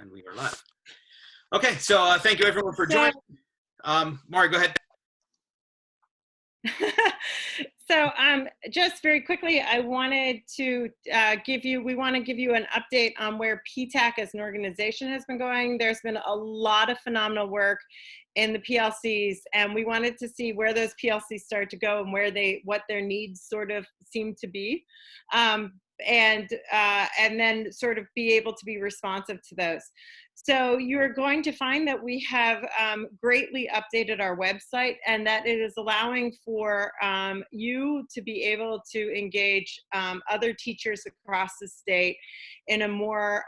And we are live. Okay, so thank you everyone for joining. Mari, go ahead. So just very quickly, I wanted to we want to give you an update on where PTAC as an organization has been going. There's been a lot of phenomenal work in the PLCs, and we wanted to see where those PLCs start to go and what their needs sort of seem to be. And then sort of be able to be responsive to those. So you're going to find that we have greatly updated our website, and that it is allowing for you to be able to engage other teachers across the state in a more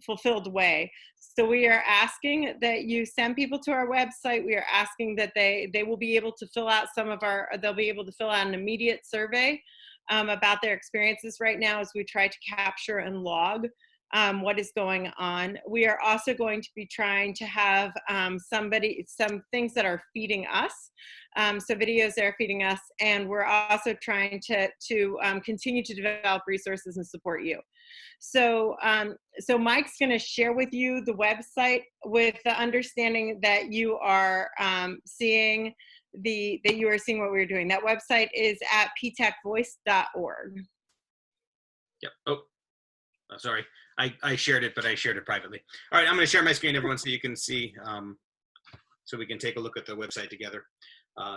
fulfilled way. So we are asking that you send people to our website. We are asking that they will be able to fill out they'll be able to fill out an immediate survey about their experiences right now as we try to capture and log what is going on. We are also going to be trying to have some things that are feeding us, so videos that are feeding us, and we're also trying to continue to develop resources and support you. So, so Mike's going to share with you the website with the understanding that you are seeing what we're doing. That website is at ptacvoice.org. Yep. Oh, sorry. I shared it, but I shared it privately. All right, I'm going to share my screen, everyone, so you can see, so we can take a look at the website together.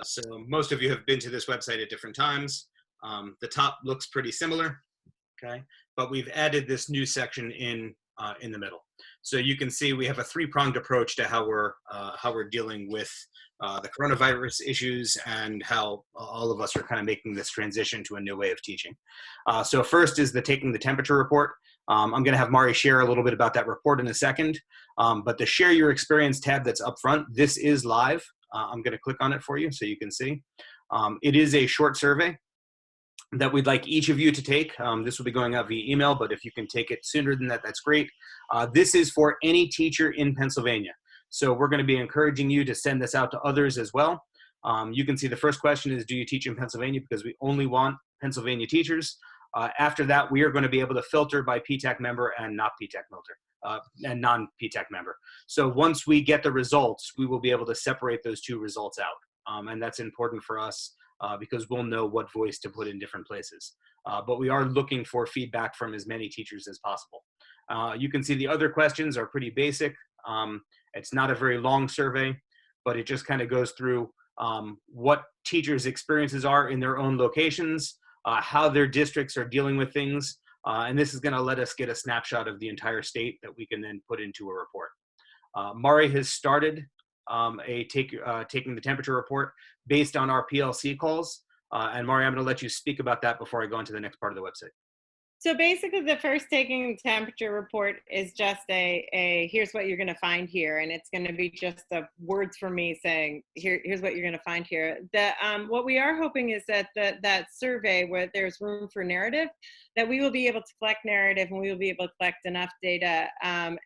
So most of you have been to this website at different times. The top looks pretty similar, okay? But we've added this new section in the middle. So you can see we have a three-pronged approach to how we're dealing with the coronavirus issues and how all of us are kind of making this transition to a new way of teaching. So first is the taking the temperature report. I'm going to have Mari share a little bit about that report in a second, but the share your experience tab that's up front, this is live. I'm going to click on it for you so you can see. It is a short survey that we'd like each of you to take. This will be going out via email, but if you can take it sooner than that, that's great. This is for any teacher in Pennsylvania. So we're going to be encouraging you to send this out to others as well. You can see the first question is, do you teach in Pennsylvania? Because we only want Pennsylvania teachers. After that, we are going to be able to filter by PTAC member and not PTAC member, and non-PTAC member. So once we get the results, we will be able to separate those two results out. And that's important for us because we'll know what voice to put in different places. But we are looking for feedback from as many teachers as possible. You can see the other questions are pretty basic. It's not a very long survey, but it just kind of goes through what teachers' experiences are in their own locations, how their districts are dealing with things, and this is going to let us get a snapshot of the entire state that we can then put into a report. Mari has started taking the temperature report based on our PLC calls, and Mari, I'm going to let you speak about that before I go into the next part of the website. So basically, the first taking the temperature report is just here's what you're going to find here, and it's going to be just the words from me saying here's what you're going to find here. What we are hoping is that that survey, where there's room for narrative, that we will be able to collect narrative and we will be able to collect enough data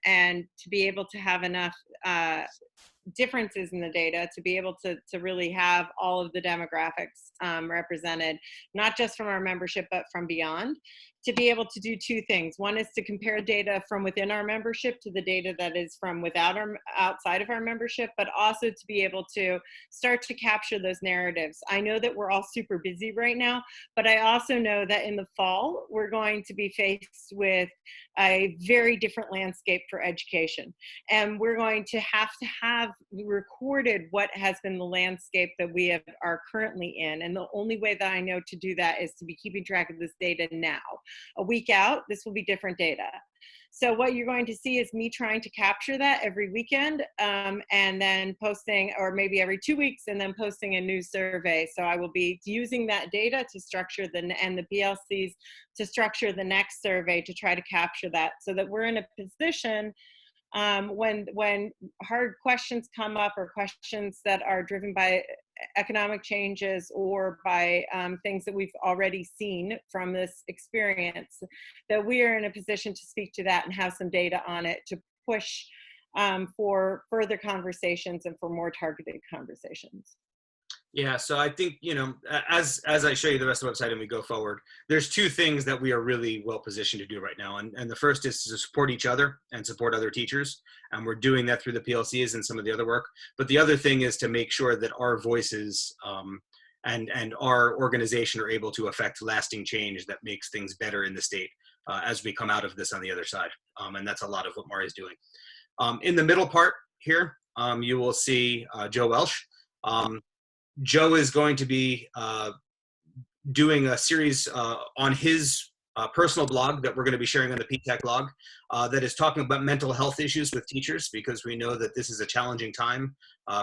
and to be able to have enough differences in the data to be able to really have all of the demographics represented, not just from our membership, but from beyond, to be able to do two things. One is to compare data from within our membership to the data that is from outside of our membership, but also to be able to start to capture those narratives. I know that we're all super busy right now, but I also know that in the fall, we're going to be faced with a very different landscape for education. And we're going to have recorded what has been the landscape that we are currently in. And the only way that I know to do that is to be keeping track of this data now. A week out, this will be different data. So what you're going to see is me trying to capture that every weekend and then posting, or maybe every 2 weeks, and then posting a new survey. So I will be using that data to structure and the PLCs to structure the next survey to try to capture that, so that we're in a position when hard questions come up, or questions that are driven by economic changes or by things that we've already seen from this experience, that we are in a position to speak to that and have some data on it to push for further conversations and for more targeted conversations. Yeah, so I think, as I show you the rest of the website and we go forward, there's two things that we are really well positioned to do right now. And the first is to support each other and support other teachers. And we're doing that through the PLCs and some of the other work. But the other thing is to make sure that our voices and our organization are able to affect lasting change that makes things better in the state as we come out of this on the other side. And that's a lot of what Mari is doing. In the middle part here, you will see Joe Welsh. Joe is going to be doing a series on his personal blog that we're going to be sharing on the PTAC blog that is talking about mental health issues with teachers, because we know that this is a challenging time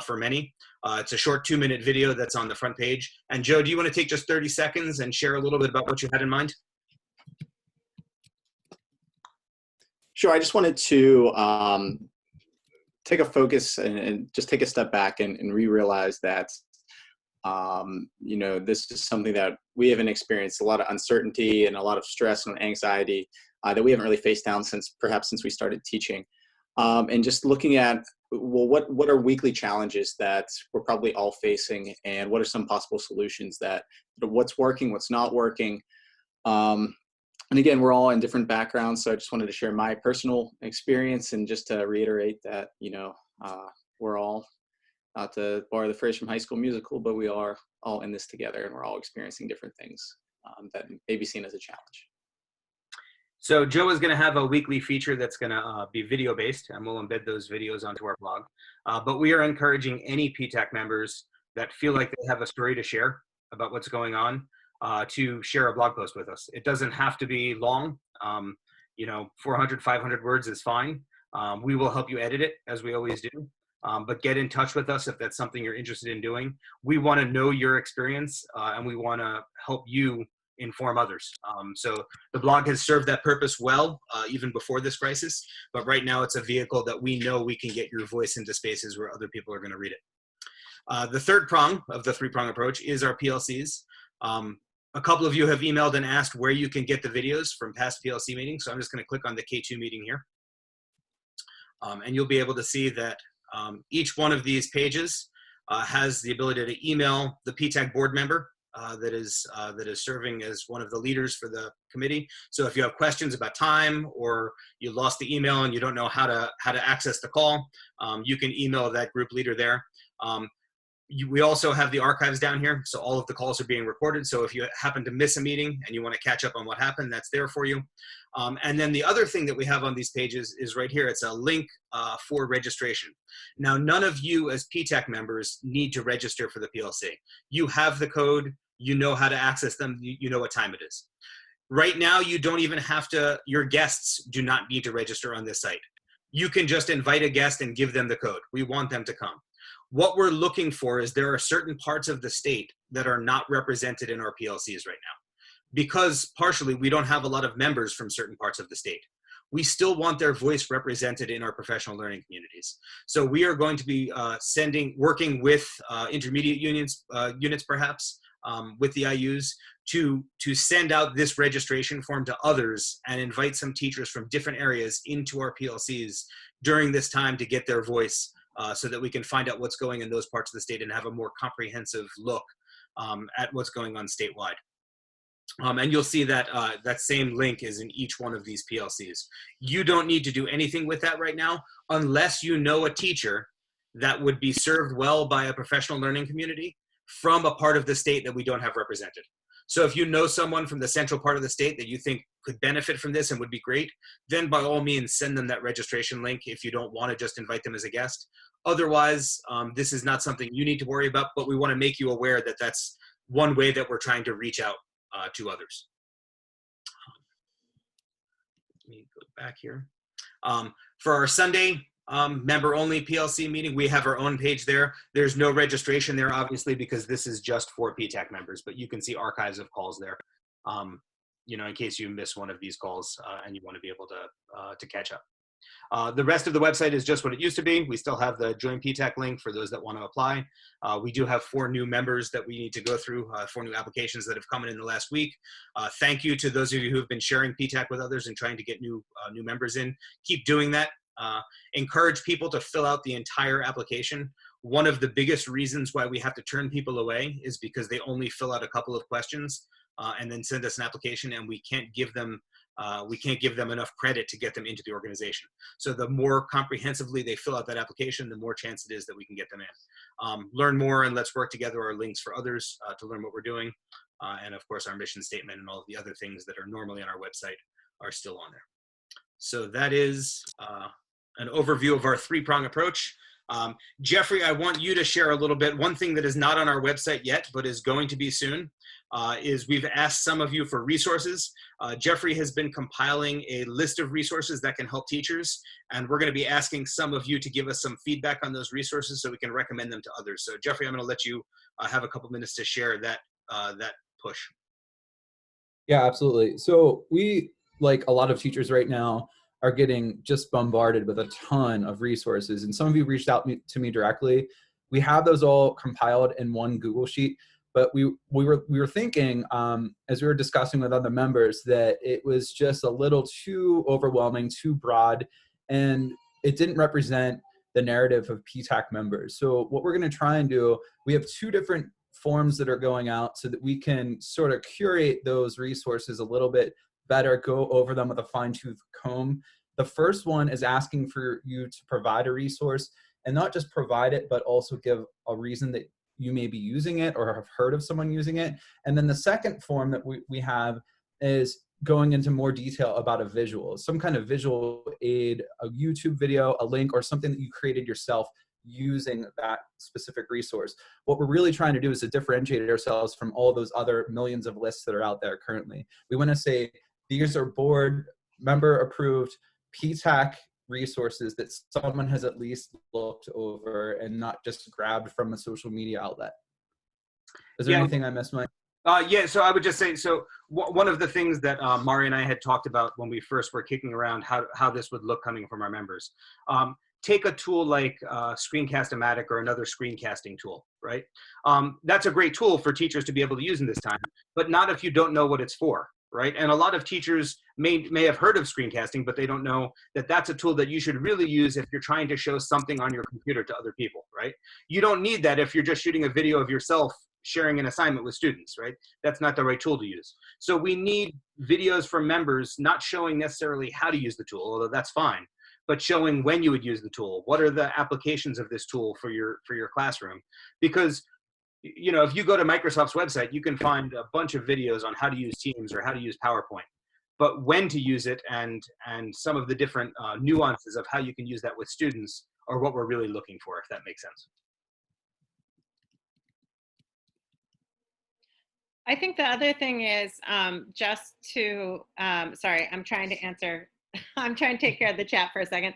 for many. It's a short 2-minute video that's on the front page. And Joe, do you want to take just 30 seconds and share a little bit about what you had in mind? Sure. I just wanted to take a focus and just take a step back and realize that this is something that we haven't experienced, a lot of uncertainty and a lot of stress and anxiety that we haven't really faced down since we started teaching. And just looking at, well, what are weekly challenges that we're probably all facing, and what are some possible solutions that, what's working, what's not working. And again, we're all in different backgrounds, so I just wanted to share my personal experience and just to reiterate that, we're all, not to borrow the phrase from High School Musical, but we are all in this together, and we're all experiencing different things that may be seen as a challenge. So Joe is going to have a weekly feature that's going to be video based, and we'll embed those videos onto our blog. But we are encouraging any PTAC members that feel like they have a story to share about what's going on to share a blog post with us. It doesn't have to be long. 400, 500 words is fine. We will help you edit it, as we always do. But get in touch with us if that's something you're interested in doing. We want to know your experience, and we want to help you inform others. So the blog has served that purpose well, even before this crisis. But right now, it's a vehicle that we know we can get your voice into spaces where other people are going to read it. The third prong of the three-prong approach is our PLCs. A couple of you have emailed and asked where you can get the videos from past PLC meetings. So I'm just going to click on the K2 meeting here. And you'll be able to see that each one of these pages has the ability to email the PTAC board member that is serving as one of the leaders for the committee. So if you have questions about time, or you lost the email and you don't know how to access the call, you can email that group leader there. We also have the archives down here, so all of the calls are being recorded. So if you happen to miss a meeting and you want to catch up on what happened, that's there for you. And then the other thing that we have on these pages is right here. It's a link for registration. Now, none of you as PTAC members need to register for the PLC. You have the code. You know how to access them. You know what time it is. Right now, you don't even have to, your guests do not need to register on this site. You can just invite a guest and give them the code. We want them to come. What we're looking for is there are certain parts of the state that are not represented in our PLCs right now, because partially we don't have a lot of members from certain parts of the state. We still want their voice represented in our professional learning communities. So we are going to be working with intermediate units perhaps, with the IUs to send out this registration form to others and invite some teachers from different areas into our PLCs during this time to get their voice, so that we can find out what's going in those parts of the state and have a more comprehensive look at what's going on statewide. And you'll see that that same link is in each one of these PLCs. You don't need to do anything with that right now unless you know a teacher that would be served well by a professional learning community from a part of the state that we don't have represented. So if you know someone from the central part of the state that you think could benefit from this and would be great, then by all means send them that registration link if you don't want to just invite them as a guest. Otherwise, this is not something you need to worry about, but we want to make you aware that that's one way that we're trying to reach out to others. Let me go back here. For our Sunday member-only PLC meeting, we have our own page there. There's no registration there, obviously, because this is just for PTAC members, but you can see archives of calls there, in case you miss one of these calls and you want to be able to catch up. The rest of the website is just what it used to be. We still have the Join PTAC link for those that want to apply. We do have 4 new members that we need to go through, 4 new applications that have come in the last week. Thank you to those of you who have been sharing PTAC with others and trying to get new members in. Keep doing that. Encourage people to fill out the entire application. one of the biggest reasons why we have to turn people away is because they only fill out a couple of questions and then send us an application, and we can't give them enough credit to get them into the organization. So the more comprehensively they fill out that application, the more chance it is that we can get them in. Learn more and let's work together are links for others to learn what we're doing. And of course, our mission statement and all of the other things that are normally on our website are still on there. So that is an overview of our three-prong approach. Jeffrey, I want you to share a little bit. One thing that is not on our website yet, but is going to be soon, is we've asked some of you for resources. Jeffrey has been compiling a list of resources that can help teachers, and we're going to be asking some of you to give us some feedback on those resources so we can recommend them to others. So Jeffrey, I'm going to let you have a couple minutes to share that push. Yeah, absolutely. So we, like a lot of teachers right now, are getting just bombarded with a ton of resources. And some of you reached out to me directly. We have those all compiled in one Google Sheet, but we were thinking, as we were discussing with other members, that it was just a little too overwhelming, too broad, and it didn't represent the narrative of PTAC members. So what we're going to try and do, we have two different forms that are going out so that we can sort of curate those resources a little bit better, go over them with a fine-tooth comb. The first one is asking for you to provide a resource, and not just provide it, but also give a reason that you may be using it or have heard of someone using it. And then the second form that we have is going into more detail about a visual, some kind of visual aid, a YouTube video, a link, or something that you created yourself using that specific resource. What we're really trying to do is to differentiate ourselves from all those other millions of lists that are out there currently. We want to say these are board member approved PTAC resources that someone has at least looked over and not just grabbed from a social media outlet. Is there anything I missed, Mike? Yeah, so I would just say, so one of the things that Mari and I had talked about when we first were kicking around how this would look coming from our members. Take a tool like Screencast-O-Matic or another screencasting tool, right? That's a great tool for teachers to be able to use in this time, but not if you don't know what it's for, right? And a lot of teachers may have heard of screencasting, but they don't know that that's a tool that you should really use if you're trying to show something on your computer to other people, right? You don't need that if you're just shooting a video of yourself sharing an assignment with students, right? That's not the right tool to use. So we need videos from members not showing necessarily how to use the tool, although that's fine, but showing when you would use the tool. What are the applications of this tool for your classroom? Because, you know, if you go to Microsoft's website, you can find a bunch of videos on how to use Teams or how to use PowerPoint, but when to use it and some of the different nuances of how you can use that with students are what we're really looking for, if that makes sense. I think the other thing is just to, sorry, I'm trying to answer, I'm trying to take care of the chat for a second,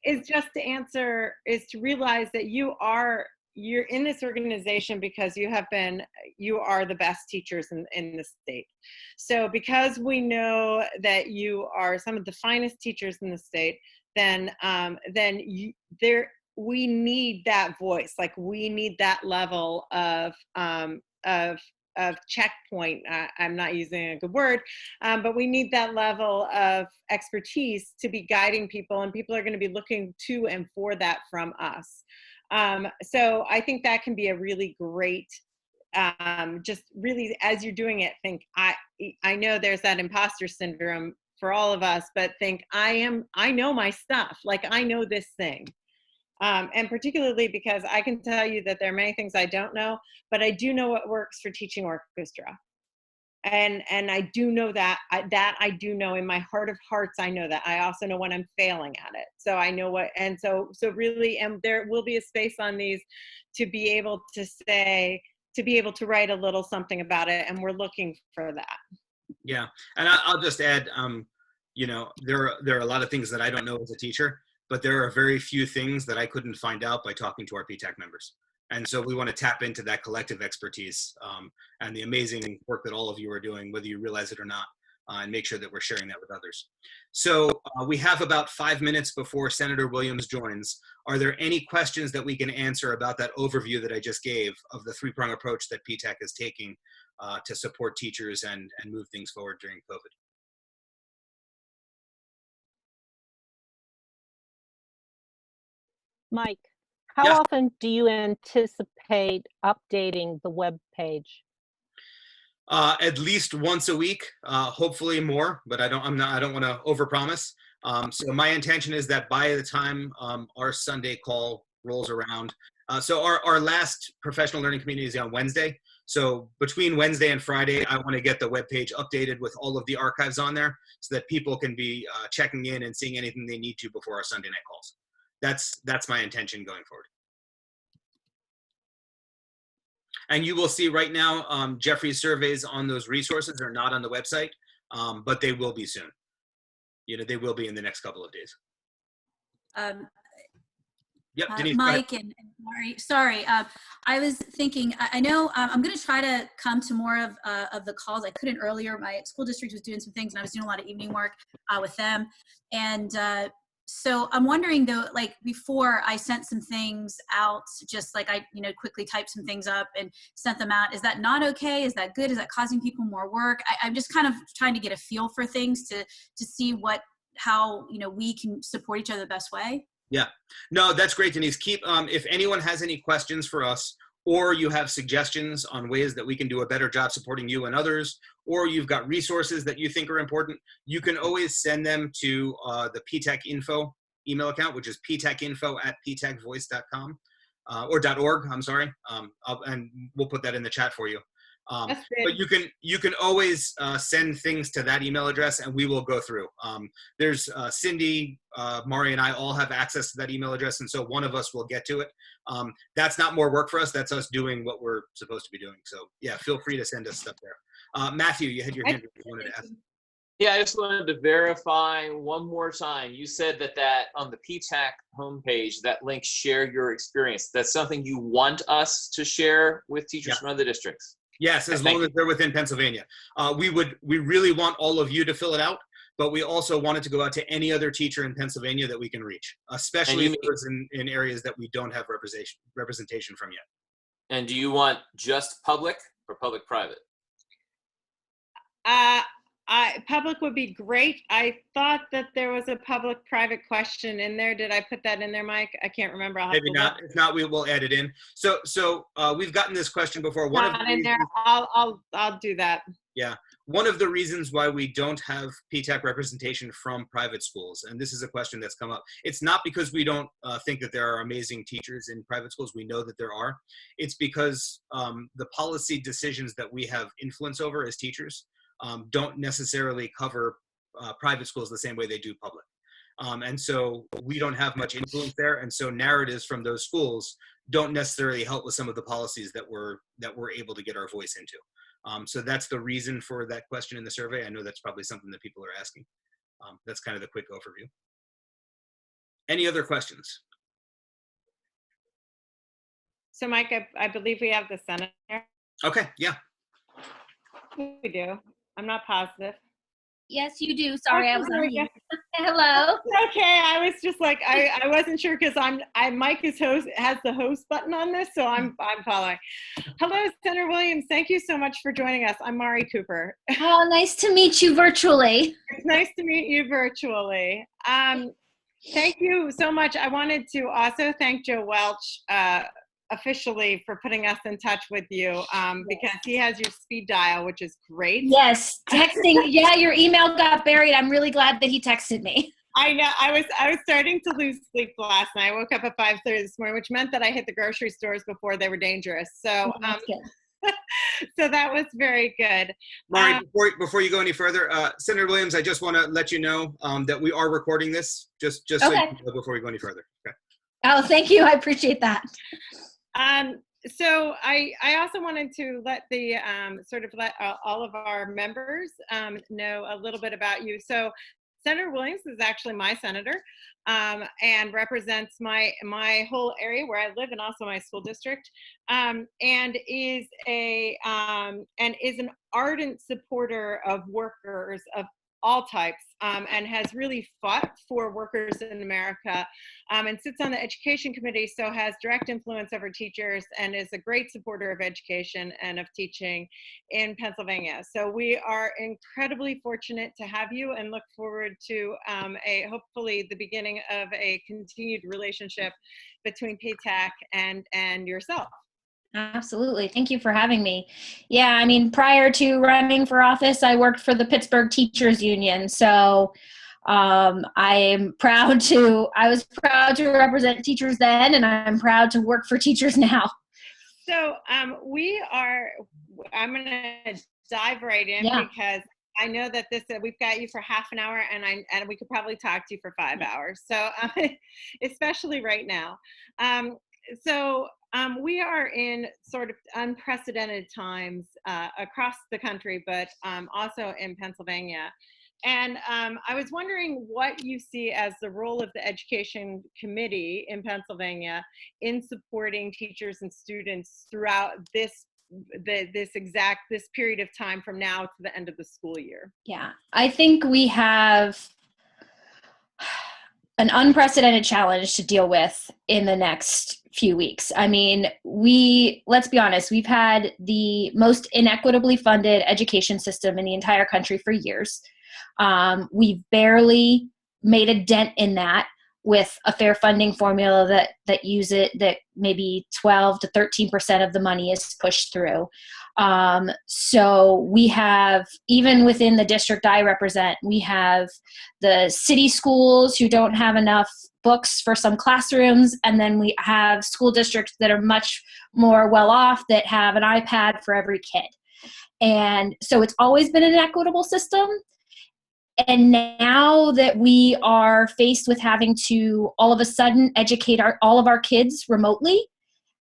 is just to answer, is to realize that you're in this organization because you are the best teachers in the state. So because we know that you are some of the finest teachers in the state, then we need that voice, like we need that level of checkpoint. I'm not using a good word, but we need that level of expertise to be guiding people, and people are going to be looking to and for that from us. So I think that can be a really great, just really as you're doing it, think, I know there's that imposter syndrome for all of us, but think I know my stuff, like I know this thing. And particularly because I can tell you that there are many things I don't know, but I do know what works for teaching orchestra. And I do know that I do know in my heart of hearts, I know that. I also know when I'm failing at it. So I know what, and so really, and there will be a space on these to be able to say, to be able to write a little something about it. And we're looking for that. Yeah, and I'll just add, you know, there are a lot of things that I don't know as a teacher, but there are very few things that I couldn't find out by talking to our PTAC members. And so we want to tap into that collective expertise and the amazing work that all of you are doing, whether you realize it or not, and make sure that we're sharing that with others. So we have about 5 minutes before Senator Williams joins. Are there any questions that we can answer about that overview that I just gave of the three-prong approach that PTAC is taking to support teachers and move things forward during COVID? Mike, How Yes. often do you anticipate updating the web page? At least once a week, hopefully more, but I don't want to overpromise. So my intention is that by the time our Sunday call rolls around, so our last professional learning community is on Wednesday. So between Wednesday and Friday, I want to get the webpage updated with all of the archives on there so that people can be checking in and seeing anything they need to before our Sunday night calls. That's my intention going forward. And you will see right now, Jeffrey's surveys on those resources are not on the website, but they will be soon. They will be in the next couple of days. Yep, Denise, go ahead. Mike and Mari, sorry. I was thinking, I know I'm going to try to come to more of the calls. I couldn't earlier. My school district was doing some things, and I was doing a lot of evening work with them. And so I'm wondering though, like before I sent some things out, just like I, quickly typed some things up and sent them out. Is that not okay? Is that good? Is that causing people more work? I'm just kind of trying to get a feel for things to see how we can support each other the best way. Yeah, no, that's great, Denise. Keep, if anyone has any questions for us, or you have suggestions on ways that we can do a better job supporting you and others, or you've got resources that you think are important, you can always send them to the PTAC info email account, which is ptacinfo@ptacvoice.com or .org, I'm sorry. And we'll put that in the chat for you. But you can always send things to that email address and we will go through. There's Cindy, Mari, and I all have access to that email address, and so one of us will get to it. That's not more work for us. That's us doing what we're supposed to be doing. So yeah, feel free to send us stuff there. Matthew, you had your hand. You wanted to ask. Yeah, I just wanted to verify one more time. You said that on the PTAC homepage, that link share your experience. That's something you want us to share with teachers from other districts. Yes, as long as they're within Pennsylvania. We really want all of you to fill it out, but we also want it to go out to any other teacher in Pennsylvania that we can reach, especially those in areas that we don't have representation from yet. And do you want just public or public-private? Public would be great. I thought that there was a public-private question in there. Did I put that in there, Mike? I can't remember. Maybe not. If not, we will add it in. So we've gotten this question before. Not in there. I'll do that. Yeah. One of the reasons why we don't have PTAC representation from private schools, and this is a question that's come up, it's not because we don't think that there are amazing teachers in private schools. We know that there are. It's because the policy decisions that we have influence over as teachers don't necessarily cover private schools the same way they do public. And so we don't have much influence there. And so narratives from those schools don't necessarily help with some of the policies that we're able to get our voice into. So that's the reason for that question in the survey. I know that's probably something that people are asking. That's kind of the quick overview. Any other questions? So Mike, I believe we have the senator. Okay, yeah. We do. I'm not positive. Yes, you do. Sorry, Okay, I was on yeah. mute. Hello. Okay, I was just like I wasn't sure because Mike has the host button on this, so I'm following. Hello, Senator Williams. Thank you so much for joining us. I'm Mari Cooper. Oh, nice to meet you virtually. It's nice to meet you virtually. Thank you so much. I wanted to also thank Joe Welch officially for putting us in touch with you because he has your speed dial, which is great. Yes, texting. Yeah, your email got buried. I'm really glad that he texted me. I know. I was starting to lose sleep last night. I woke up at 5:30 this morning, which meant that I hit the grocery stores before they were dangerous. So, so that was very good. Mari, before you go any further, Senator Williams, I just want to let you know that we are recording this, just so you know before we go any further. Okay. Oh, thank you. I appreciate that. So I also wanted to let the let all of our members know a little bit about you. So Senator Williams is actually my senator and represents my whole area where I live and also my school district, and is an ardent supporter of workers, of all types, and has really fought for workers in America, and sits on the education committee, so has direct influence over teachers and is a great supporter of education and of teaching in Pennsylvania. So we are incredibly fortunate to have you and look forward to hopefully the beginning of a continued relationship between PTAC and yourself. Absolutely. Thank you for having me. Yeah, I mean, prior to running for office, I worked for the Pittsburgh Teachers Union. So I was proud to represent teachers then, and I'm proud to work for teachers now. So I'm going to dive right in because I know that we've got you for half an hour, and we could probably talk to you for 5 hours. So especially right now. We are in sort of unprecedented times across the country, but also in Pennsylvania. And I was wondering what you see as the role of the Education Committee in Pennsylvania in supporting teachers and students throughout this period of time from now to the end of the school year. Yeah, I think we have an unprecedented challenge to deal with in the next few weeks. I mean, let's be honest, we've had the most inequitably funded education system in the entire country for years. We've barely made a dent in that with a fair funding formula that maybe 12 to 13% of the money is pushed through. So we have, even within the district I represent, we have the city schools who don't have enough books for some classrooms, and then we have school districts that are much more well off that have an iPad for every kid. And so it's always been an equitable system. And now that we are faced with having to all of a sudden educate all of our kids remotely,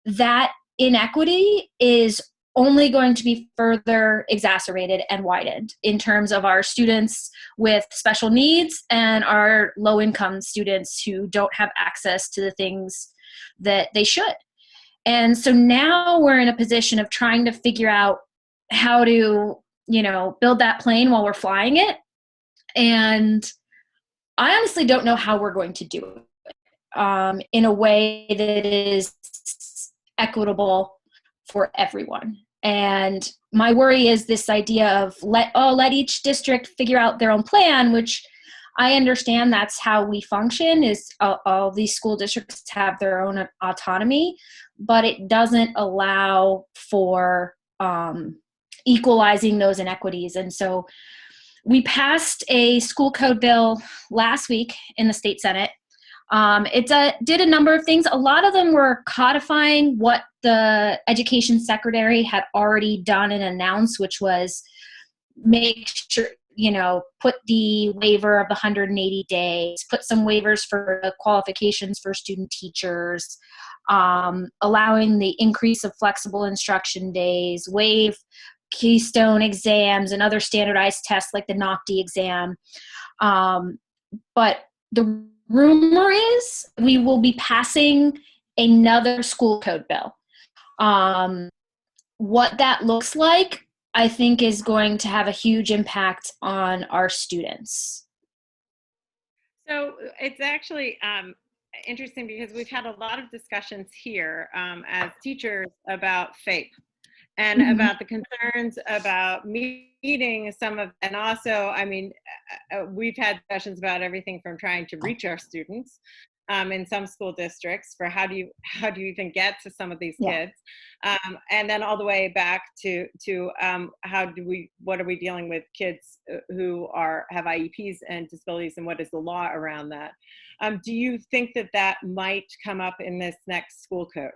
that inequity is only going to be further exacerbated and widened in terms of our students with special needs and our low-income students who don't have access to the things that they should. And so now we're in a position of trying to figure out how to, build that plane while we're flying it. And I honestly don't know how we're going to do it in a way that is equitable for everyone. And my worry is this idea of let each district figure out their own plan, which I understand that's how we function, is all these school districts have their own autonomy, but it doesn't allow for equalizing those inequities. And so we passed a school code bill last week in the state Senate. It did a number of things. A lot of them were codifying what the education secretary had already done and announced, which was make sure, put the waiver of the 180 days, put some waivers for qualifications for student teachers, allowing the increase of flexible instruction days, waive Keystone exams and other standardized tests like the NOCD exam. But the rumor is we will be passing another school code bill. What that looks like, I think, is going to have a huge impact on our students. So it's actually interesting because we've had a lot of discussions here as teachers about FAPE. And about the concerns about meeting some of, and also, we've had discussions about everything from trying to reach our students in some school districts for how do you even get to some of these kids, and then all the way back to what are we dealing with kids who have IEPs and disabilities, and what is the law around that? Do you think that might come up in this next school code?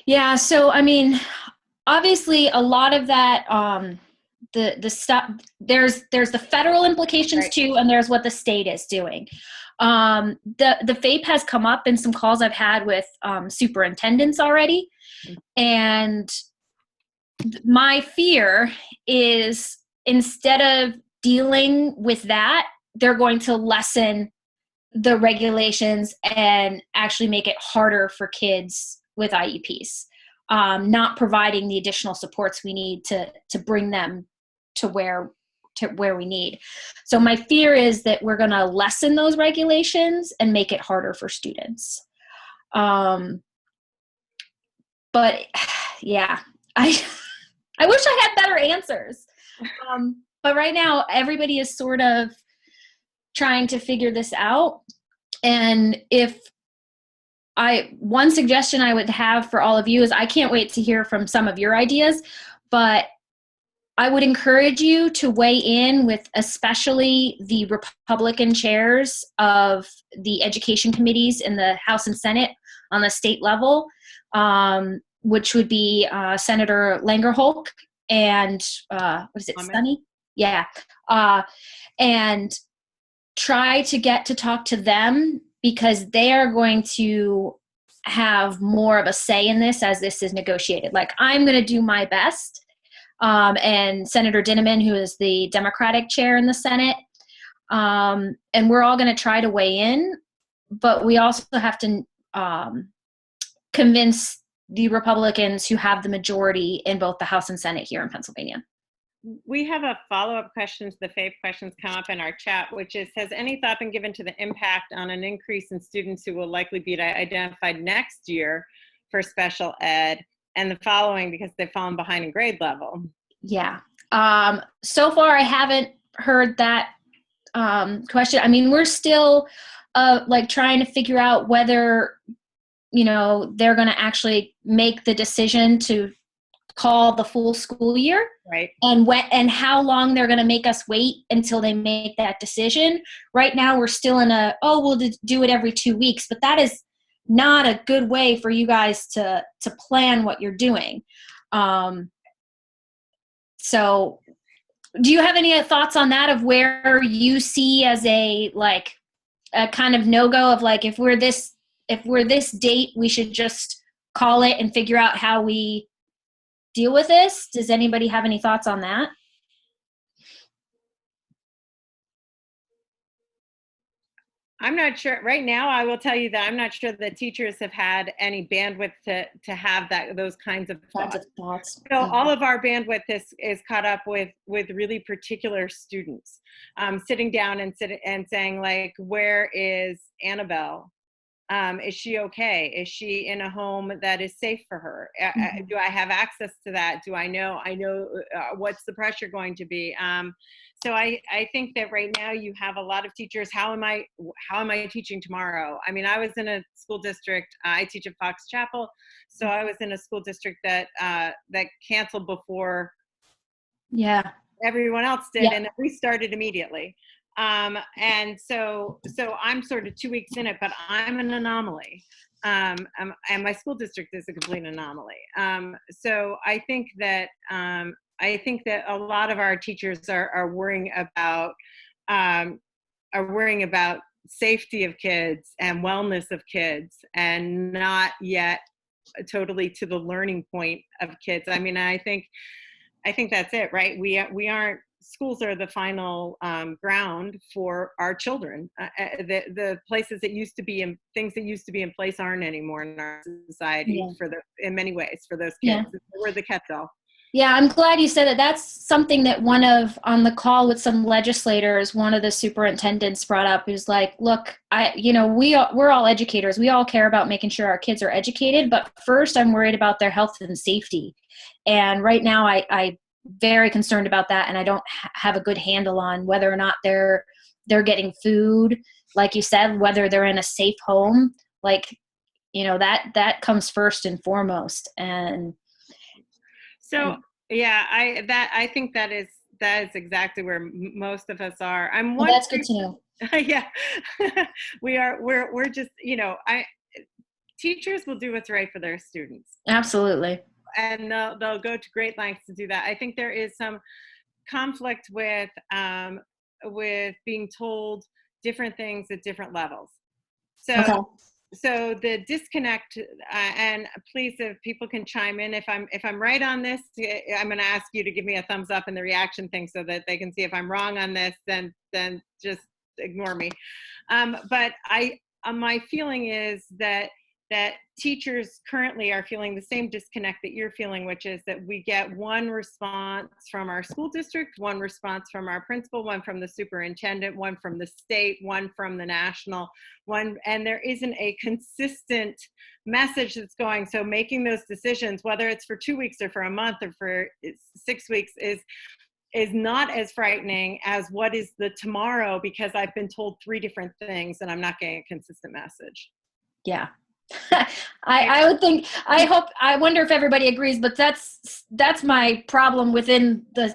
Yeah. So obviously, a lot of that, the stuff, there's the federal implications too, and there's what the state is doing. The FAPE has come up in some calls I've had with superintendents already, and my fear is instead of dealing with that, they're going to lessen the regulations and actually make it harder for kids with IEPs. Not providing the additional supports we need to bring them to where to where we need. So my fear is that we're going to lessen those regulations and make it harder for students. But yeah, I wish I had better answers. But right now, everybody is sort of trying to figure this out. And one suggestion I would have for all of you is, I can't wait to hear from some of your ideas, but I would encourage you to weigh in with especially the Republican chairs of the education committees in the House and Senate on the state level, which would be Senator Langerholk and what is it, Sunny? Yeah. And try to get to talk to them, because they are going to have more of a say in this as this is negotiated. Like, I'm going to do my best. And Senator Dinniman, who is the Democratic chair in the Senate. And we're all going to try to weigh in, but we also have to convince the Republicans who have the majority in both the House and Senate here in Pennsylvania. We have a follow-up question to the FAVE questions come up in our chat, which is, has any thought been given to the impact on an increase in students who will likely be identified next year for special ed and the following because they've fallen behind in grade level? Yeah. So far, I haven't heard that question. I mean, we're still like trying to figure out whether, they're going to actually make the decision to call the full school year, right? And how long they're going to make us wait until they make that decision. Right now, we're still in we'll do it every 2 weeks, but that is not a good way for you guys to plan what you're doing. So do you have any thoughts on that, of where you see as a kind of no-go of like, if we're this date, we should just call it and figure out how we deal with this? Does anybody have any thoughts on that? I'm not sure. Right now, I will tell you that I'm not sure that teachers have had any bandwidth to have those kinds of thoughts. So all of our bandwidth is caught up with really particular students, sitting down and saying, like, where is Annabelle? Is she okay? Is she in a home that is safe for her? Do I have access to that? Do I know what's the pressure going to be? So I think that right now you have a lot of teachers. How am I teaching tomorrow? I mean, I was in a school district. I teach at Fox Chapel, so I was in a school district that canceled before everyone else did, and it restarted immediately. And so I'm sort of 2 weeks in it, but I'm an anomaly. And my school district is a complete anomaly. So I think that a lot of our teachers are worrying about safety of kids and wellness of kids, and not yet totally to the learning point of kids. I mean, I think that's it, right? We aren't. Schools are the final ground for our children. The places that used to be in, things that used to be in place aren't anymore in our society in many ways for those kids. We're the catch-all. Yeah, I'm glad you said that. That's something that on the call with some legislators, one of the superintendents brought up. He was like, look, we're all educators. We all care about making sure our kids are educated, but first I'm worried about their health and safety. And right now I very concerned about that, and I don't have a good handle on whether or not they're getting food, like you said, whether they're in a safe home, that comes first and foremost. And so I think that is exactly where most of us are. Well, that's good to know. Yeah. we're just, teachers will do what's right for their students. Absolutely. And they'll go to great lengths to do that. I think there is some conflict with being told different things at different levels. So the disconnect, and please, if people can chime in, if I'm right on this, I'm going to ask you to give me a thumbs up in the reaction thing so that they can see if I'm wrong on this. Then just ignore me. But my feeling is that that teachers currently are feeling the same disconnect that you're feeling, which is that we get one response from our school district, one response from our principal, one from the superintendent, one from the state, one from the national, one, and there isn't a consistent message that's going. So making those decisions, whether it's for 2 weeks or for a month or for 6 weeks, is not as frightening as what is the tomorrow, because I've been told 3 different things and I'm not getting a consistent message. Yeah. I would think, I wonder if everybody agrees, but that's my problem within the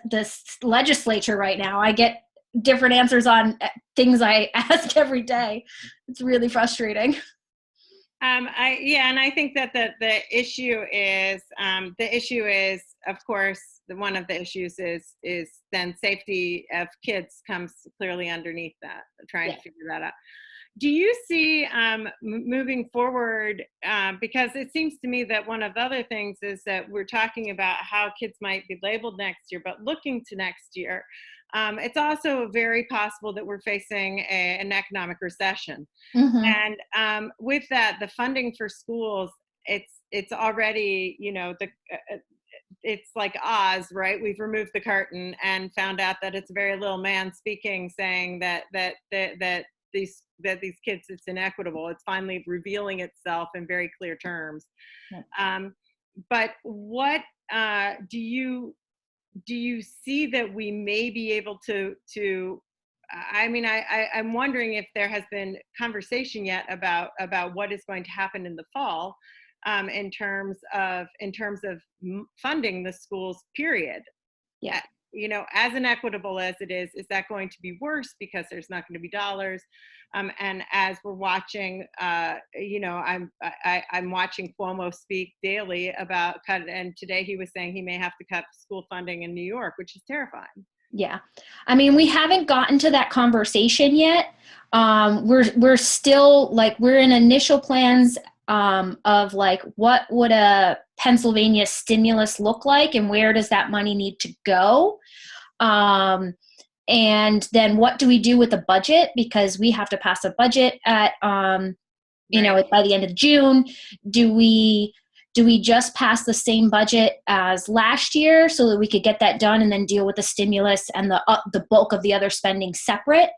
legislature right now. I get different answers on things I ask every day. It's really frustrating. And I think that the issue is, of course, one of the issues is then safety of kids comes clearly underneath that, trying to figure that out. Do you see moving forward, because it seems to me that one of the other things is that we're talking about how kids might be labeled next year, but looking to next year, it's also very possible that we're facing an economic recession. Mm-hmm. And with that, the funding for schools, it's already, it's like Oz, right? We've removed the curtain and found out that it's a very little man speaking, saying that these kids, it's inequitable. It's finally revealing itself in very clear terms. Yeah. But what do you see that we may be able to I'm wondering if there has been conversation yet about what is going to happen in the fall, in terms of funding the schools, period. Yeah. As inequitable as it is that going to be worse because there's not going to be dollars? And as we're watching, I'm watching Cuomo speak daily about cut, and today he was saying he may have to cut school funding in New York, which is terrifying. Yeah. I mean, we haven't gotten to that conversation yet. We're still we're in initial plans of what would a Pennsylvania stimulus look like and where does that money need to go? And then what do we do with the budget? Because we have to pass a budget at, by the end of June. Do we just pass the same budget as last year so that we could get that done and then deal with the stimulus and the bulk of the other spending separate?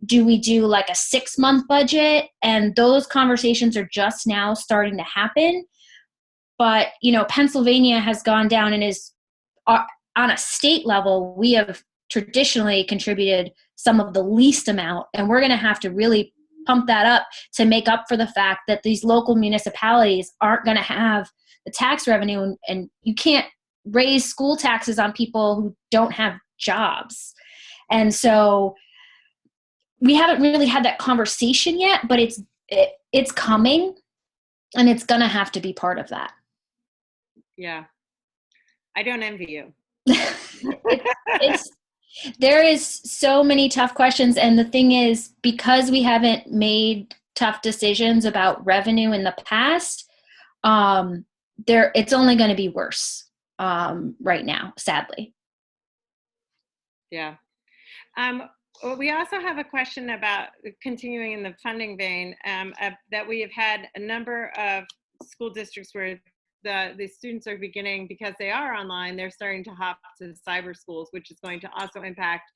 Do we do a 6-month budget? And those conversations are just now starting to happen. But, Pennsylvania has gone down and is on a state level, we have traditionally contributed some of the least amount, and we're going to have to really pump that up to make up for the fact that these local municipalities aren't going to have the tax revenue, and you can't raise school taxes on people who don't have jobs. And so we haven't really had that conversation yet, but it's coming, and it's going to have to be part of that. Yeah. I don't envy you. There is so many tough questions. And the thing is, because we haven't made tough decisions about revenue in the past, it's only going to be worse right now, sadly. Yeah. We also have a question about, continuing in the funding vein, that we have had a number of school districts where the students are beginning, because they are online, they're starting to hop to cyber schools, which is going to also impact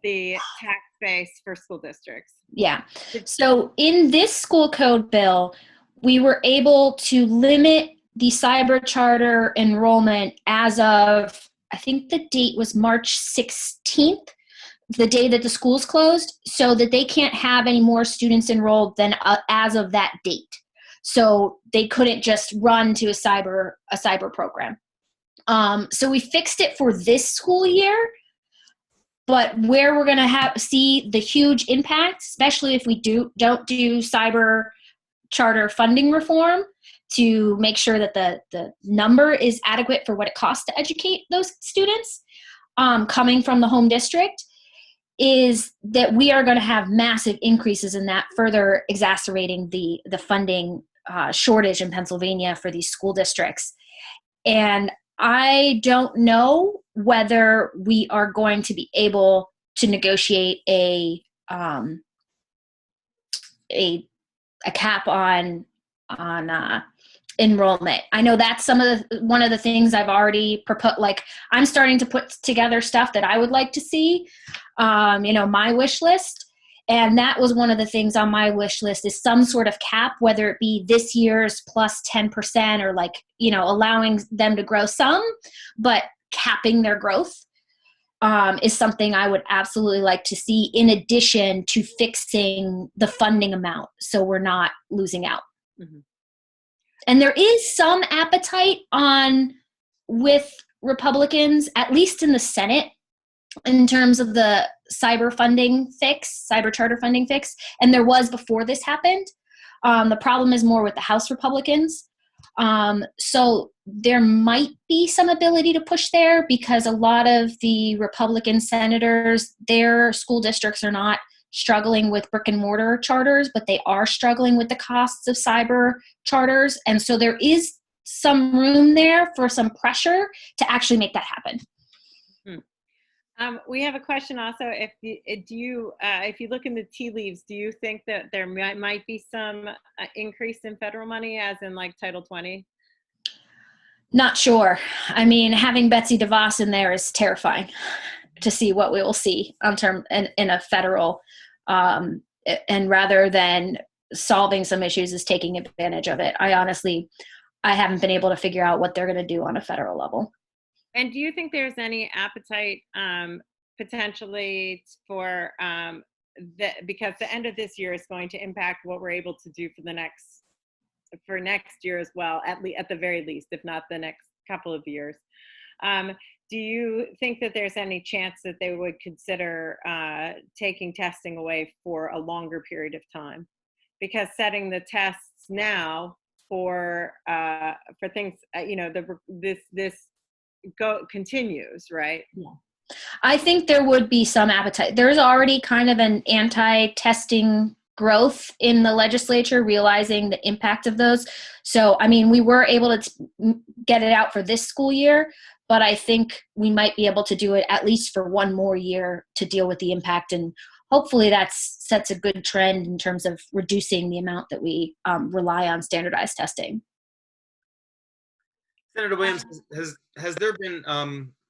the tax base for school districts. Yeah. So in this school code bill, we were able to limit the cyber charter enrollment as of, I think the date was March 16th, the day that the schools closed, so that they can't have any more students enrolled than as of that date. So they couldn't just run to a cyber program. So we fixed it for this school year, but where we're going to see the huge impact, especially if we don't do cyber charter funding reform to make sure that the number is adequate for what it costs to educate those students, coming from the home district, is that we are going to have massive increases in that, further exacerbating the funding shortage in Pennsylvania for these school districts. And I don't know whether we are going to be able to negotiate a cap on enrollment. I know that's one of the things I've already proposed. Like, I'm starting to put together stuff that I would like to see, my wish list. And that was one of the things on my wish list, is some sort of cap, whether it be this year's plus 10% or allowing them to grow some, but capping their growth is something I would absolutely like to see, in addition to fixing the funding amount so we're not losing out. Mm-hmm. And there is some appetite with Republicans, at least in the Senate, in terms of the cyber charter funding fix. And there was before this happened. The problem is more with the House Republicans. So there might be some ability to push there, because a lot of the Republican senators, their school districts are not struggling with brick and mortar charters, but they are struggling with the costs of cyber charters. And so there is some room there for some pressure to actually make that happen. We have a question also. If you look in the tea leaves, do you think that there might be some increase in federal money, as in like Title 20? Not sure. I mean, having Betsy DeVos in there is terrifying to see what we will see in a federal, and rather than solving some issues, is taking advantage of it. I haven't been able to figure out what they're going to do on a federal level. And do you think there's any appetite potentially for because the end of this year is going to impact what we're able to do for next year as well, at the very least, if not the next couple of years. Do you think that there's any chance that they would consider taking testing away for a longer period of time? Because setting the tests now for things, this continues, right? Yeah. I think there would be some appetite. There's already kind of an anti-testing growth in the legislature, realizing the impact of those. So, I mean, we were able to get it out for this school year, but I think we might be able to do it at least for one more year to deal with the impact. And hopefully that sets a good trend in terms of reducing the amount that we rely on standardized testing. Senator Williams, has there been,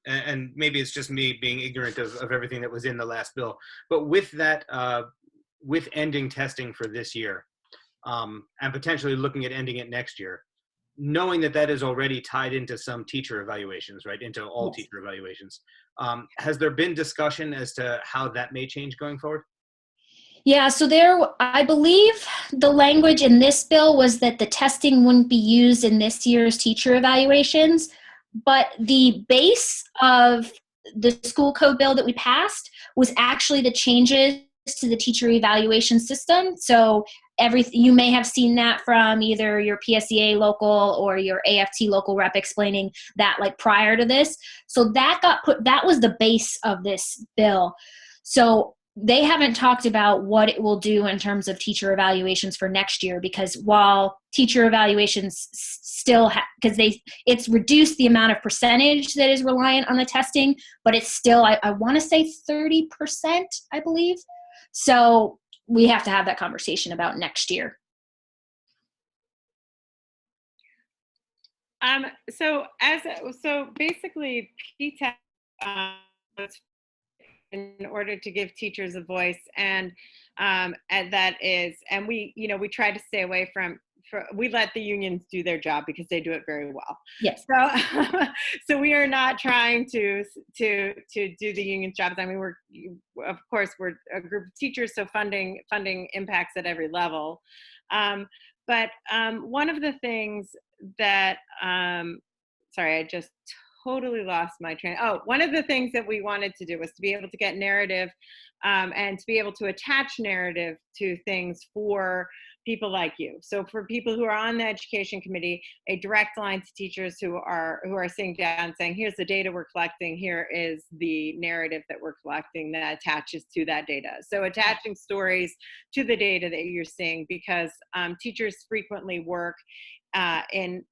and maybe it's just me being ignorant of everything that was in the last bill, but with that, with ending testing for this year, and potentially looking at ending it next year, knowing that is already tied into some teacher evaluations, right, into all Yes. teacher evaluations, has there been discussion as to how that may change going forward? Yeah, so I believe the language in this bill was that the testing wouldn't be used in this year's teacher evaluations, but the base of the school code bill that we passed was actually the changes to the teacher evaluation system. So you may have seen that from either your PSEA local or your AFT local rep explaining that like prior to this. So that was the base of this bill. So they haven't talked about what it will do in terms of teacher evaluations for next year, because while teacher evaluations still it's reduced the amount of percentage that is reliant on the testing, but it's still, I want to say 30%, I believe. So we have to have that conversation about next year. So basically PTAC, in order to give teachers a voice, and we try to stay away we let the unions do their job because they do it very well. Yes. So we are not trying to do the union's jobs. I mean, we're a group of teachers, so funding impacts at every level. But one of the things that sorry, I just totally lost my train. One of the things that we wanted to do was to be able to get narrative and to be able to attach narrative to things for people like you. So for people who are on the education committee, a direct line to teachers who are sitting down saying, here's the data we're collecting, here is the narrative that we're collecting that attaches to that data. So attaching stories to the data that you're seeing, because teachers frequently work in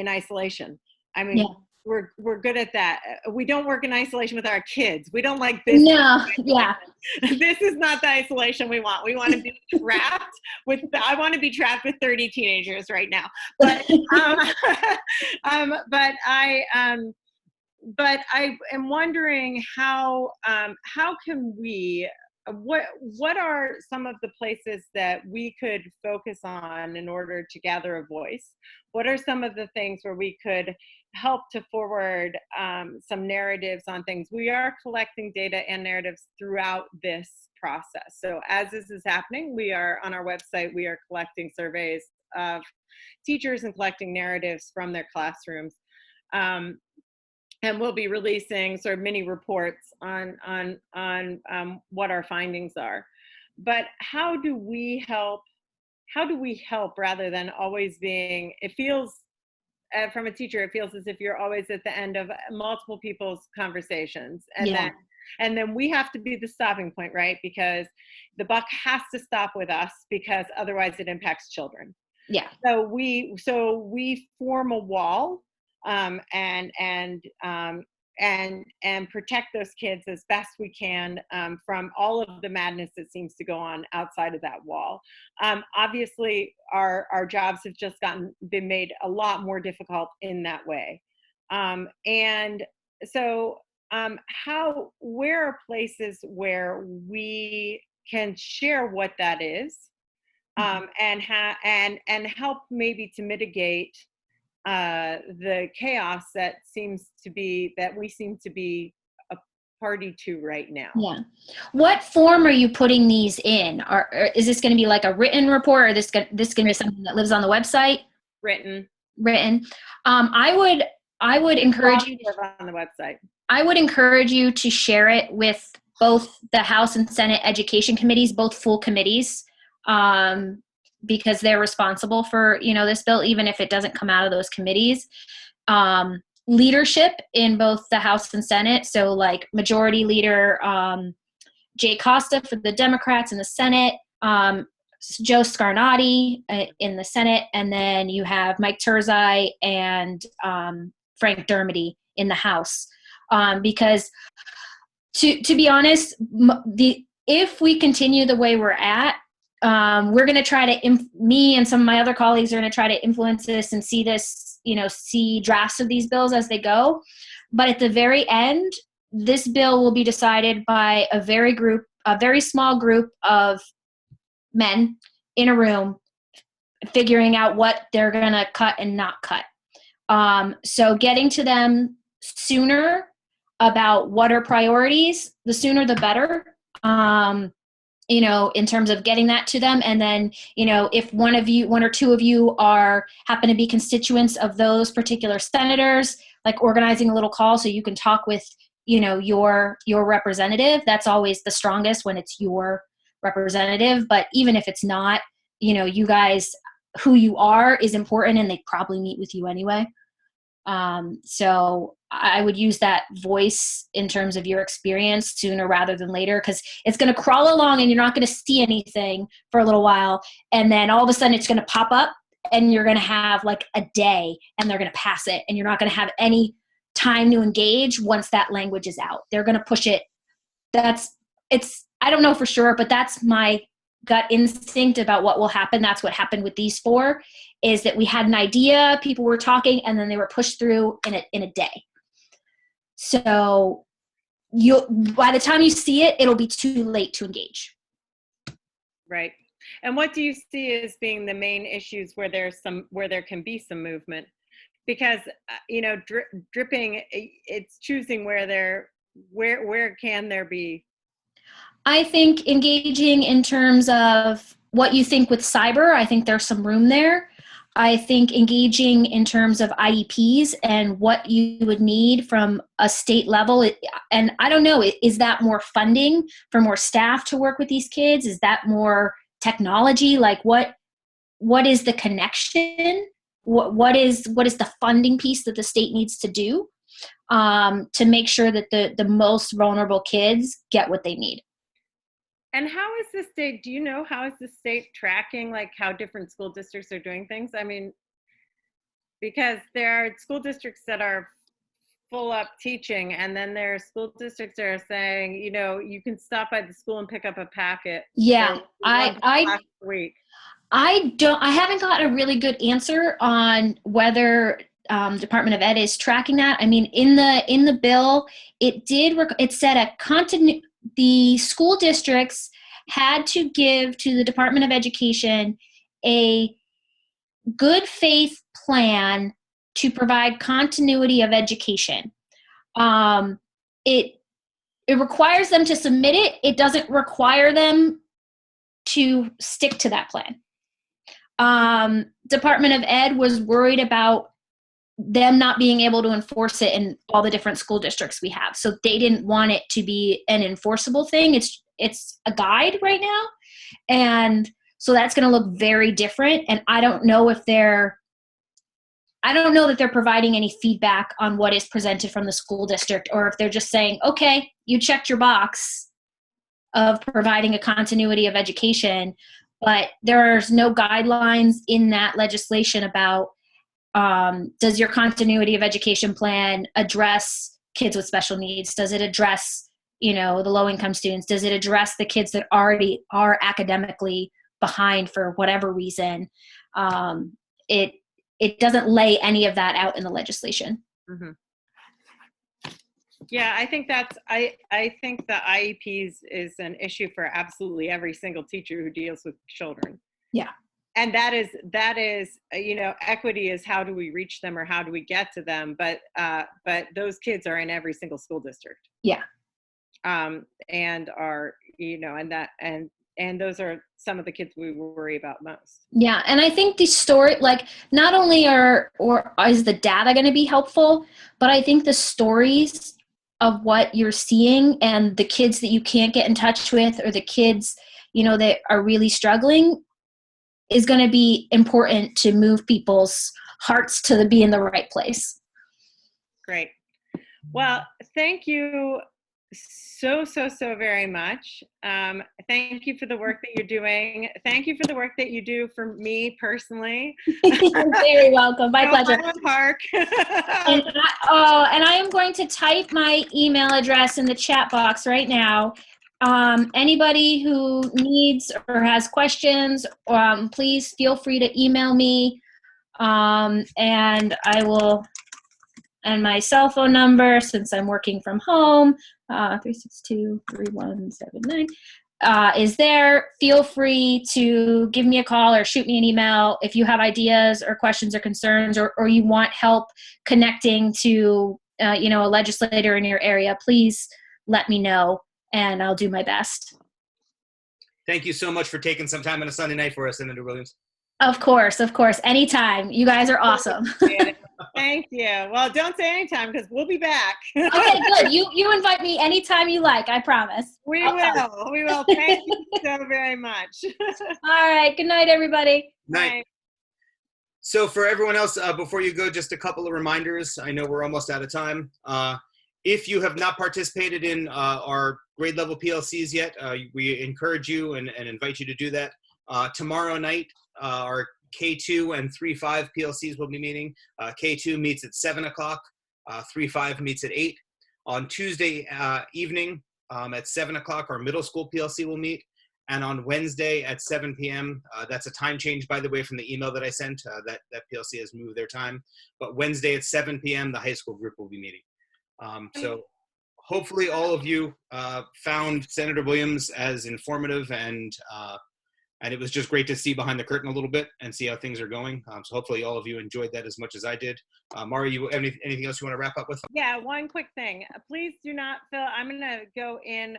isolation. I mean, we're good at that. We don't work in isolation with our kids. We don't like this. No, yeah. This is not the isolation we want. We want to be trapped with. I want to be trapped with 30 teenagers right now. But but I am wondering how can we. What are some of the places that we could focus on in order to gather a voice? What are some of the things where we could help to forward some narratives on things? We are collecting data and narratives throughout this process. So as this is happening, we are on our website, we are collecting surveys of teachers and collecting narratives from their classrooms. And we'll be releasing sort of mini reports on what our findings are. But how do we help rather than always being, it feels, from a teacher, it feels as if you're always at the end of multiple people's conversations. And then we have to be the stopping point, right? Because the buck has to stop with us, because otherwise it impacts children. Yeah. So we form a wall and protect those kids as best we can from all of the madness that seems to go on outside of that wall. Obviously, our jobs have just been made a lot more difficult in that way. And so, where are places where we can share what that is, and help maybe to mitigate the chaos that we seem to be a party to right now. Yeah. What form are you putting these in? Or is this going to be like a written report, or this going to be something that lives on the website? Written. I would encourage you to live on the website. I would encourage you to share it with both the House and Senate education committees, both full committees, because they're responsible for, this bill, even if it doesn't come out of those committees. Leadership in both the House and Senate. So like Majority Leader Jay Costa for the Democrats in the Senate, Joe Scarnati in the Senate, and then you have Mike Turzai and Frank Dermody in the House. Because to be honest, if we continue the way we're at, we're going to try to, me and some of my other colleagues are going to try to influence this and see this, see drafts of these bills as they go. But at the very end, this bill will be decided by a very small group of men in a room figuring out what they're going to cut and not cut. So getting to them sooner about what are priorities, the sooner the better. In terms of getting that to them. And then, if one or two of you happen to be constituents of those particular senators, like organizing a little call so you can talk with, your representative. That's always the strongest, when it's your representative. But even if it's not, you guys, who you are is important, and they probably meet with you anyway. So I would use that voice in terms of your experience sooner rather than later, because it's going to crawl along and you're not going to see anything for a little while. And then all of a sudden it's going to pop up and you're going to have like a day and they're going to pass it, and you're not going to have any time to engage once that language is out. They're going to push it. I don't know for sure, but that's my gut instinct about what will happen. That's what happened with these four, is that we had an idea, people were talking, and then they were pushed through in a day. So by the time you see it, it'll be too late to engage. Right. And what do you see as being the main issues where there can be some movement? Because dripping, it's choosing where can there be. I think engaging in terms of what you think with cyber, I think there's some room there. I think engaging in terms of IEPs and what you would need from a state level. And I don't know, is that more funding for more staff to work with these kids? Is that more technology? Like what is the connection? What is the funding piece that the state needs to do to make sure that the most vulnerable kids get what they need? And how is the state, how is the state tracking, like how different school districts are doing things? I mean, because there are school districts that are full up teaching, and then there are school districts that are saying, you know, you can stop by the school and pick up a packet. Yeah, for one class a week. I haven't got a really good answer on whether Department of Ed is tracking that. I mean, in the bill, it said the school districts had to give to the Department of Education a good faith plan to provide continuity of education. It requires them to submit it. It doesn't require them to stick to that plan. Department of Ed was worried about them not being able to enforce it in all the different school districts we have. So they didn't want it to be an enforceable thing. It's a guide right now. And so that's going to look very different. And I don't know that they're providing any feedback on what is presented from the school district, or if they're just saying, okay, you checked your box of providing a continuity of education, but there's no guidelines in that legislation about does your continuity of education plan address kids with special needs? Does it address, the low-income students? Does it address the kids that already are academically behind for whatever reason? It doesn't lay any of that out in the legislation. Mm-hmm. Yeah, I think I think the IEPs is an issue for absolutely every single teacher who deals with children. Yeah. And that is, equity is how do we reach them or how do we get to them? But those kids are in every single school district. Yeah. And are, and those are some of the kids we worry about most. Yeah. And I think the story, not only is the data going to be helpful, but I think the stories of what you're seeing and the kids that you can't get in touch with, or the kids, that are really struggling, is going to be important to move people's hearts to be in the right place. Great. Well, thank you so very much. Thank you for the work that you're doing. Thank you for the work that you do for me personally. You're very welcome. My pleasure. Park. And I am going to type my email address in the chat box right now. Anybody who needs or has questions, please feel free to email me. And I will, and my cell phone number, since I'm working from home, 362-3179, is there. Feel free to give me a call or shoot me an email if you have ideas or questions or concerns, or you want help connecting to, a legislator in your area. Please let me know, and I'll do my best. Thank you so much for taking some time on a Sunday night for us, Senator Williams. Of course. Anytime. You guys are awesome. Thank you. Well, don't say anytime because we'll be back. Okay, good. You invite me anytime you like, I promise. We will. Thank you so very much. All right. Good night, everybody. Night. So for everyone else, before you go, just a couple of reminders. I know we're almost out of time. If you have not participated in our grade level PLCs yet, we encourage you and invite you to do that. Tomorrow night, our K2 and 3-5 PLCs will be meeting. K2 meets at 7 o'clock. 3-5 meets at 8. On Tuesday evening at 7 o'clock, our middle school PLC will meet. And on Wednesday at 7 p.m., that's a time change, by the way, from the email that I sent. That PLC has moved their time. But Wednesday at 7 p.m., the high school group will be meeting. So hopefully all of you found Senator Williams as informative, and it was just great to see behind the curtain a little bit and see how things are going. So hopefully all of you enjoyed that as much as I did. Mara, you anything else you want to wrap up with? Yeah, one quick thing. Please do not fill. I'm going to go in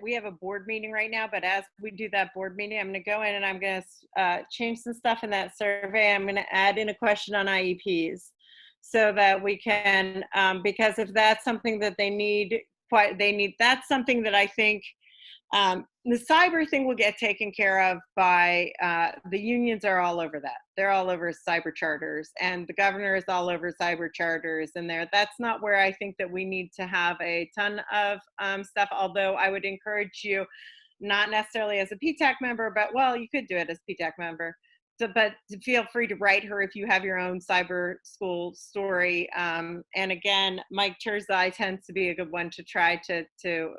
we have a board meeting right now, but as we do that board meeting, I'm going to go in and I'm going to change some stuff in that survey. I'm going to add in a question on IEPs so that we can, because if that's something that they need, that's something that I think the cyber thing will get taken care of by the unions are all over that. They're all over cyber charters, and the governor is all over cyber charters, and that's not where I think that we need to have a ton of stuff, although I would encourage you, not necessarily as a PTAC member, but well, you could do it as a PTAC member, but feel free to write her if you have your own cyber school story. And again, Mike Terzai tends to be a good one to try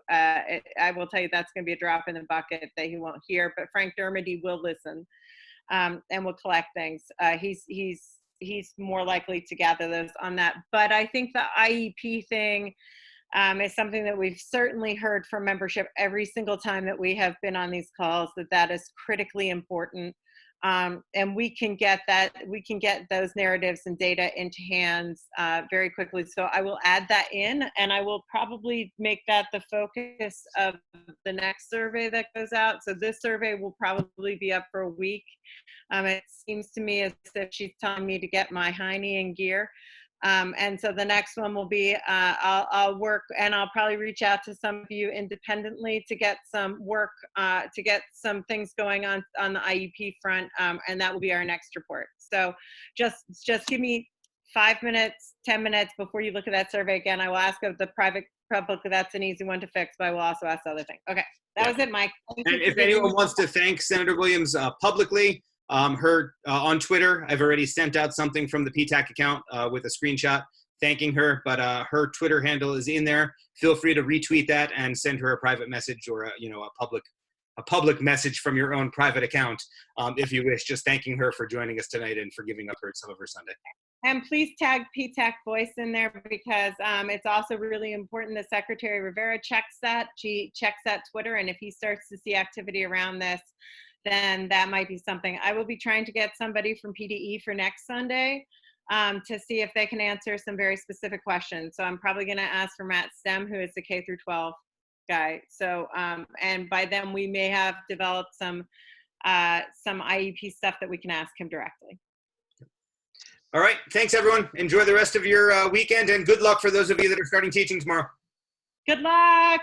I will tell you that's going to be a drop in the bucket that he won't hear, but Frank Dermody will listen and will collect things. He's more likely to gather those on that. But I think the IEP thing is something that we've certainly heard from membership every single time that we have been on these calls, that is critically important. And we can get those narratives and data into hands very quickly. So I will add that in, and I will probably make that the focus of the next survey that goes out. So this survey will probably be up for a week. It seems to me as if she's telling me to get my hiney in gear. And so the next one will be, I'll work, and I'll probably reach out to some of you independently to get some work, to get some things going on the IEP front, and that will be our next report. So just give me 5 minutes, 10 minutes before you look at that survey again. I will ask of the private public, that's an easy one to fix, but I will also ask the other thing. Okay, that was it, Mike. And if anyone wants to thank Senator Williams publicly, her on Twitter, I've already sent out something from the PTAC account with a screenshot thanking her, but her Twitter handle is in there. Feel free to retweet that and send her a private message or a public message from your own private account if you wish, just thanking her for joining us tonight and for giving up some of her Sunday. And please tag PTAC Voice in there, because it's also really important that Secretary Rivera checks that. She checks that Twitter, and if he starts to see activity around this, then that might be something. I will be trying to get somebody from PDE for next Sunday to see if they can answer some very specific questions. So I'm probably going to ask for Matt Stem, who is the K through 12 guy. So and by then we may have developed some IEP stuff that we can ask him directly. All right, thanks everyone. Enjoy the rest of your weekend, and good luck for those of you that are starting teaching tomorrow. Good luck.